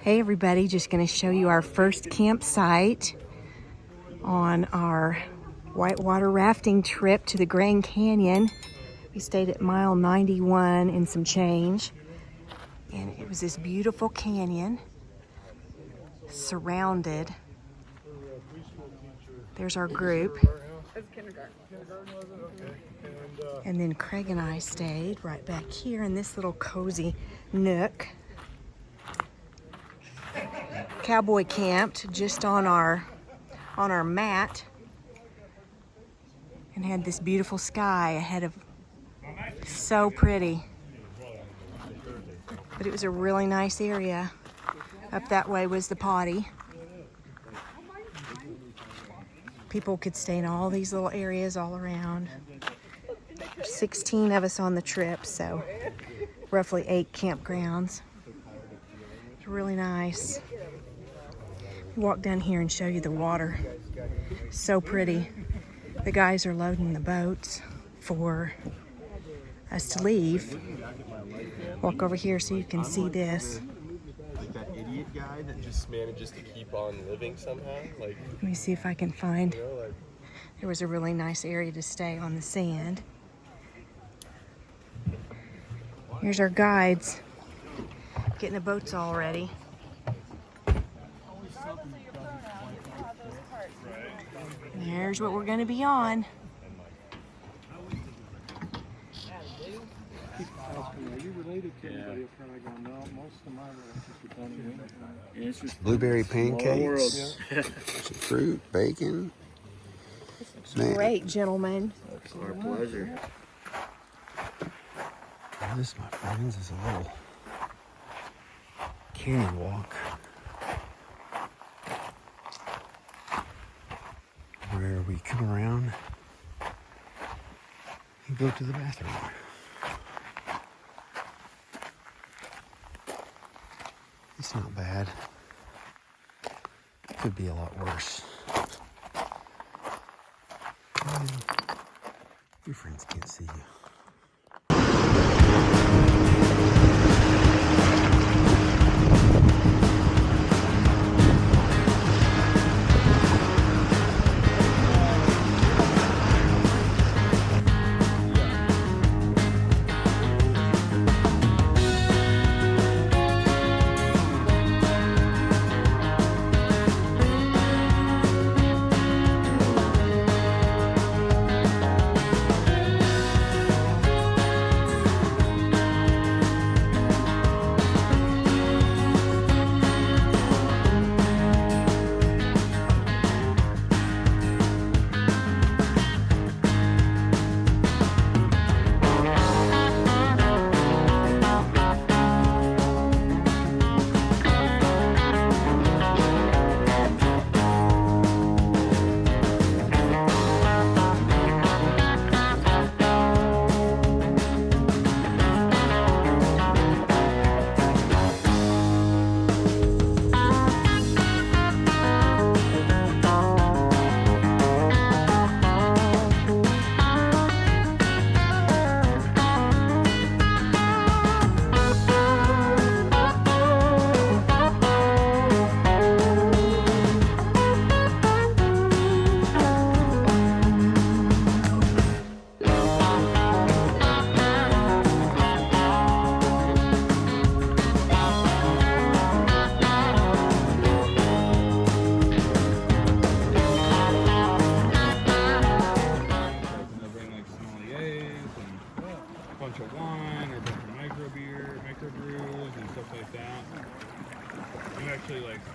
Hey everybody, just going to show you our first campsite on our whitewater rafting trip to the Grand Canyon. We stayed at mile 91 and some change. And it was this beautiful canyon surrounded. There's our group. And then Craig and I stayed right back here in this little cozy nook. Cowboy camped just on our mat and had this beautiful sky ahead of. So pretty. But it was a really nice area. Up that way was the potty. People could stay in all these little areas all around. There's 16 of us on the trip, so roughly 8 campgrounds. It's really nice. Walk down here and show you the water. So pretty. The guys are loading the boats for us to leave. Walk over here so you can see this. Like that idiot guy that just manages to keep on living somehow. Like, let me see if I can find. There was a really nice area to stay on the sand. Here's our guides getting the boats all ready. There's what we're going to be on. Blueberry pancakes, some fruit, bacon. Man. Great, gentlemen. It's our pleasure. This, my friends, is a little canyon walk where we come around and go to the bathroom. It's not bad. Could be a lot worse. Your friends can't see you.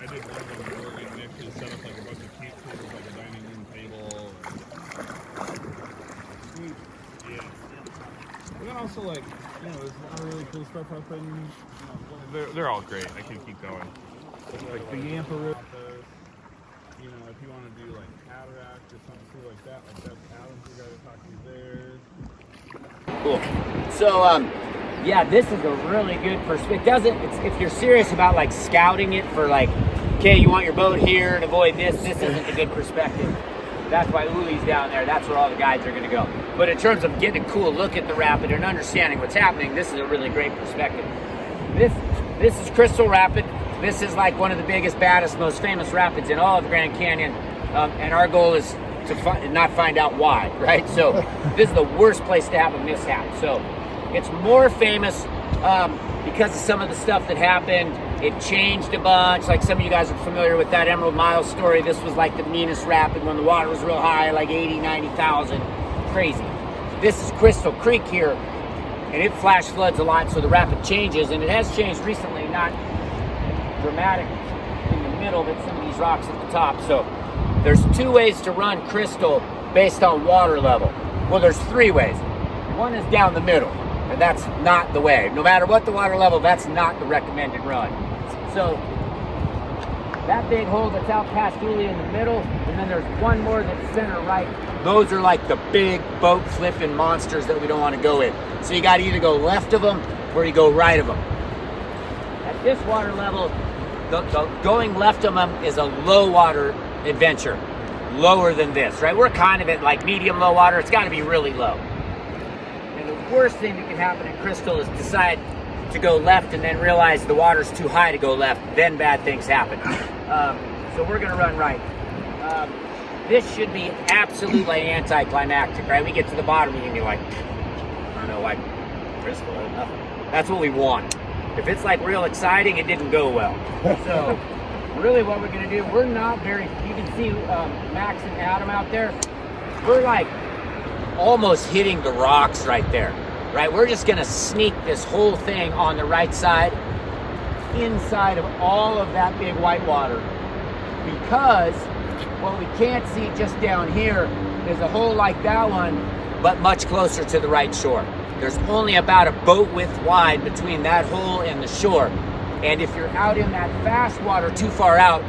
I did one of them in Oregon, and they actually set up like a bunch of camp tables, like a dining room table. Sweet. Yeah. And then also like, you know, there's a lot of really cool stuff happening. They're all great. I can keep going. Like the Yampa River. You know, if you want to do like cataract or something cool like that, Alan's the guy to talk to there. Cool. So, yeah, this is a really good perspective. If you're serious about like scouting it for like, okay, you want your boat here and avoid this isn't a good perspective. That's why Uli's down there. That's where all the guides are going to go. But in terms of getting a cool look at the rapid and understanding what's happening, this is a really great perspective. This is Crystal Rapid. This is like one of the biggest, baddest, most famous rapids in all of the Grand Canyon, and our goal is to not find out why, right? So this is the worst place to have a mishap. So it's more famous because of some of the stuff that happened. It changed a bunch. Like some of you guys are familiar with that Emerald Mile story. This was like the meanest rapid when the water was real high, like 80, 90,000. Crazy. This is Crystal Creek here, and it flash floods a lot, so the rapid changes, and it has changed recently, not dramatic in the middle, but some of these rocks at the top. So there's 2 ways to run Crystal based on water level. Well, there's 3 ways. One is down the middle, and that's not the way. No matter what the water level, that's not the recommended run. So that big hole that's out past Julia in the middle, and then there's one more that's center right. Those are like the big boat flipping monsters that we don't want to go in. So you got to either go left of them or you go right of them. At this water level, the going left of them is a low water adventure, lower than this, right? We're kind of at like medium low water. It's got to be really low. And the worst thing that can happen in Crystal is decide to go left and then realize the water's too high to go left. Then bad things happen. So we're going to run right. This should be absolutely anticlimactic, right? We get to the bottom and you can be like, I don't know, like Crystal, nothing. That's what we want. If it's like real exciting, it didn't go well. So really what we're gonna do, we're not very, you can see Max and Adam out there. We're like almost hitting the rocks right there, right? We're just gonna sneak this whole thing on the right side, inside of all of that big whitewater, because what we can't see just down here is a hole like that one, but much closer to the right shore. There's only about a boat width wide between that hole and the shore. And if you're out in that fast water too far out,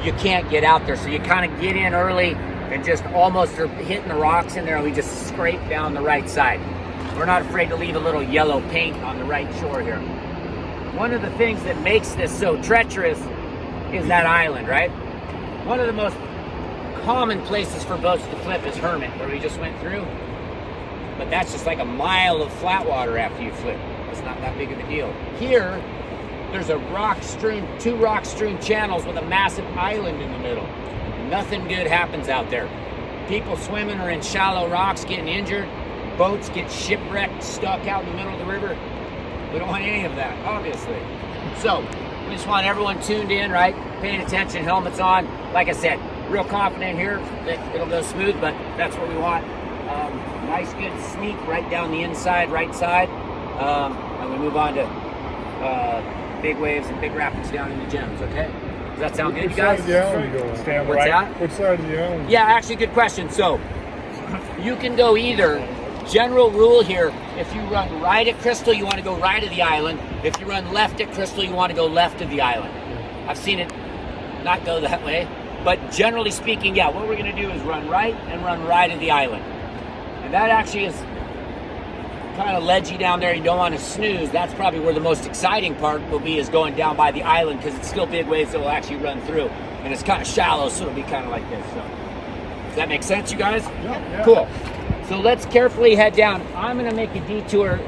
you can't get out there. So you kind of get in early and just almost are hitting the rocks in there, and we just scrape down the right side. We're not afraid to leave a little yellow paint on the right shore here. One of the things that makes this so treacherous is that island, right? One of the most common places for boats to flip is Hermit, where we just went through. But that's just like a mile of flat water after you flip. It's not that big of a deal. Here, there's a two rock-strewn channels with a massive island in the middle. Nothing good happens out there. People swimming are in shallow rocks getting injured. Boats get shipwrecked, stuck out in the middle of the river. We don't want any of that, obviously. So, we just want everyone tuned in, right? Paying attention, helmets on. Like I said, real confident here that it'll go smooth, but that's what we want. Nice good sneak right down the inside, right side. And we move on to big waves and big rapids down in the gems, okay? Does that sound good, you guys? Which side of the island you go on? What's that? Which side of the island? Yeah, actually, good question. So, you can go either. General rule here, if you run right at Crystal, you want to go right of the island. If you run left at Crystal, you want to go left of the island. I've seen it not go that way. But generally speaking, yeah, what we're going to do is run right and run right of the island. And that actually is kind of ledgy down there. You don't want to snooze. That's probably where the most exciting part will be, is going down by the island, because it's still big waves that will actually run through. And it's kind of shallow, so it'll be kind of like this. So, does that make sense, you guys? Yeah. Cool. So let's carefully head down. I'm going to make a detour.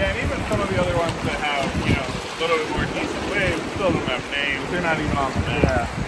Yeah, and even some of the other ones that have, you know, a little bit more decent waves still don't have names. They're not even on the map. Yeah.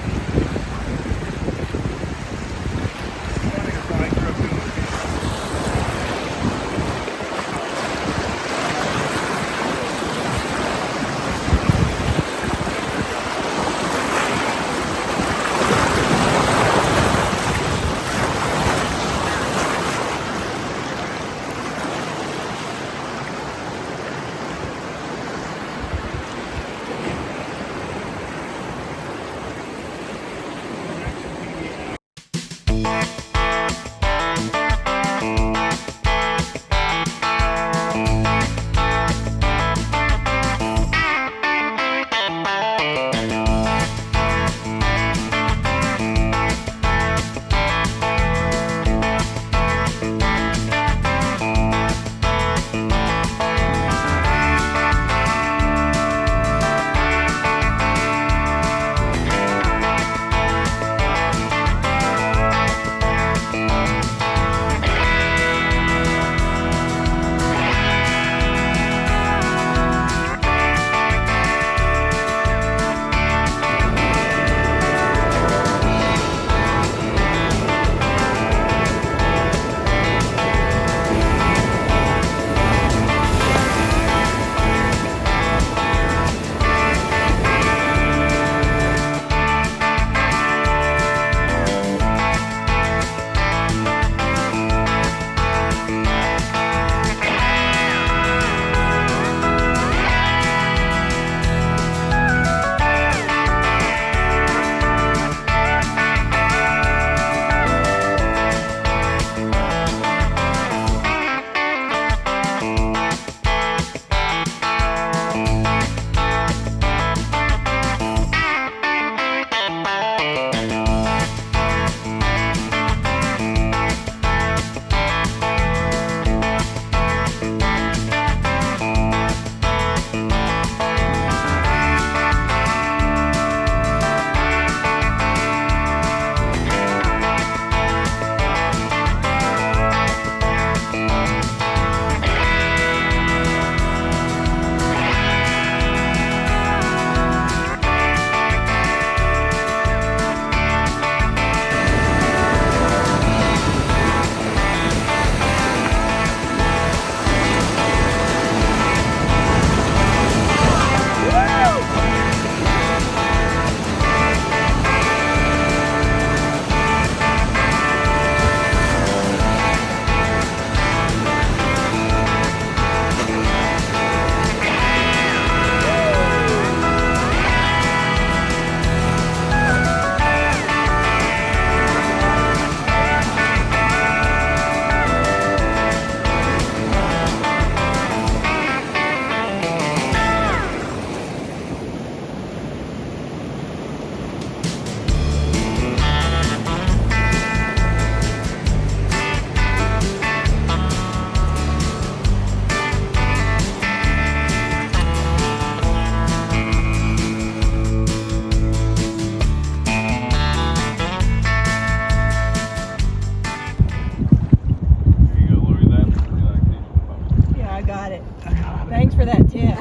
Thanks for that tip.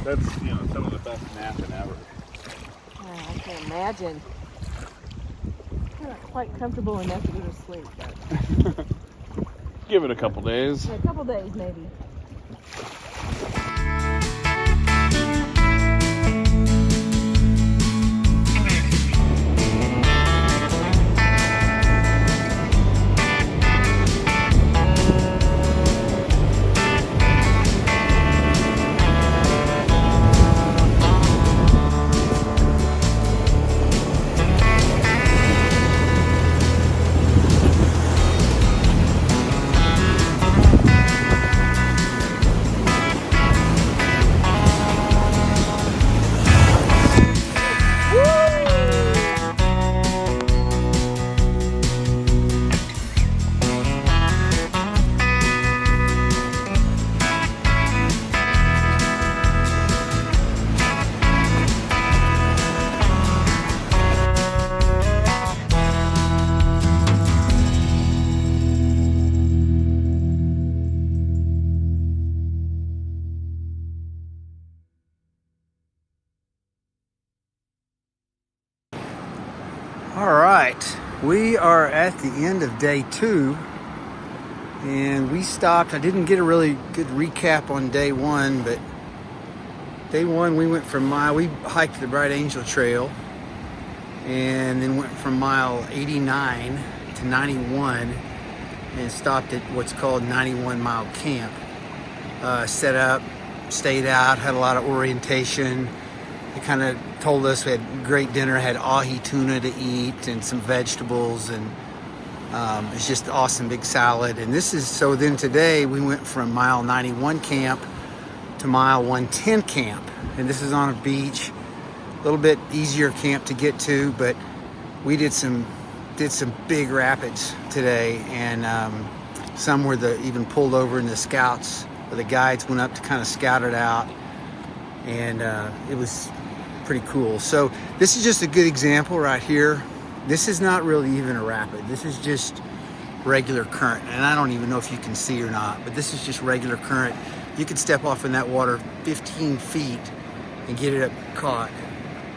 That's, you know, some of the best napping ever. Oh, I can imagine. I'm not quite comfortable enough to go to sleep, but Give it a couple days. in a couple days maybe. right, we are at the end of day 2, and we stopped. I didn't get a really good recap on day 1, but day 1 we went from we hiked the Bright Angel Trail, and then went from mile 89 to 91, and stopped at what's called 91 Mile Camp. Set up, stayed out, had a lot of orientation. They kind of told us we had great dinner, had ahi tuna to eat and some vegetables, and it's just awesome, big salad. And so then today we went from mile 91 camp to mile 110 camp, and this is on a beach, a little bit easier camp to get to, but we did some big rapids today, and some where even pulled over in the scouts, where the guides went up to kind of scout it out, and it was pretty cool. So this is just a good example right here. This is not really even a rapid. This is just regular current, and I don't even know if you can see or not, but this is just regular current. You could step off in that water 15 feet and get it up caught,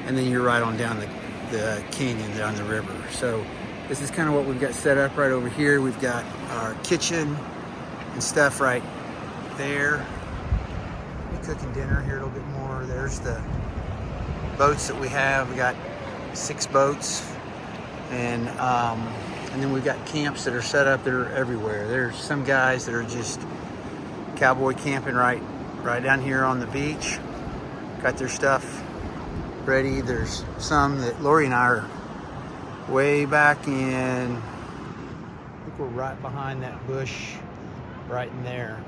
and then you're right on down the canyon, down the river. So this is kind of what we've got set up right over here. We've got our kitchen and stuff right there. We're cooking dinner here a little bit more. There's the boats that we have. We got 6 boats, and then we've got camps that are set up that are everywhere. There's some guys that are just cowboy camping right down here on the beach. Got their stuff ready. There's some that Lori and I are way back in. I think we're right behind that bush, right in there.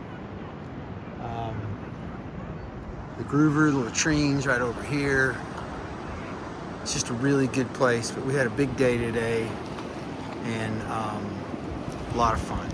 The groover, the latrines right over here. It's just a really good place, but we had a big day today, and a lot of fun.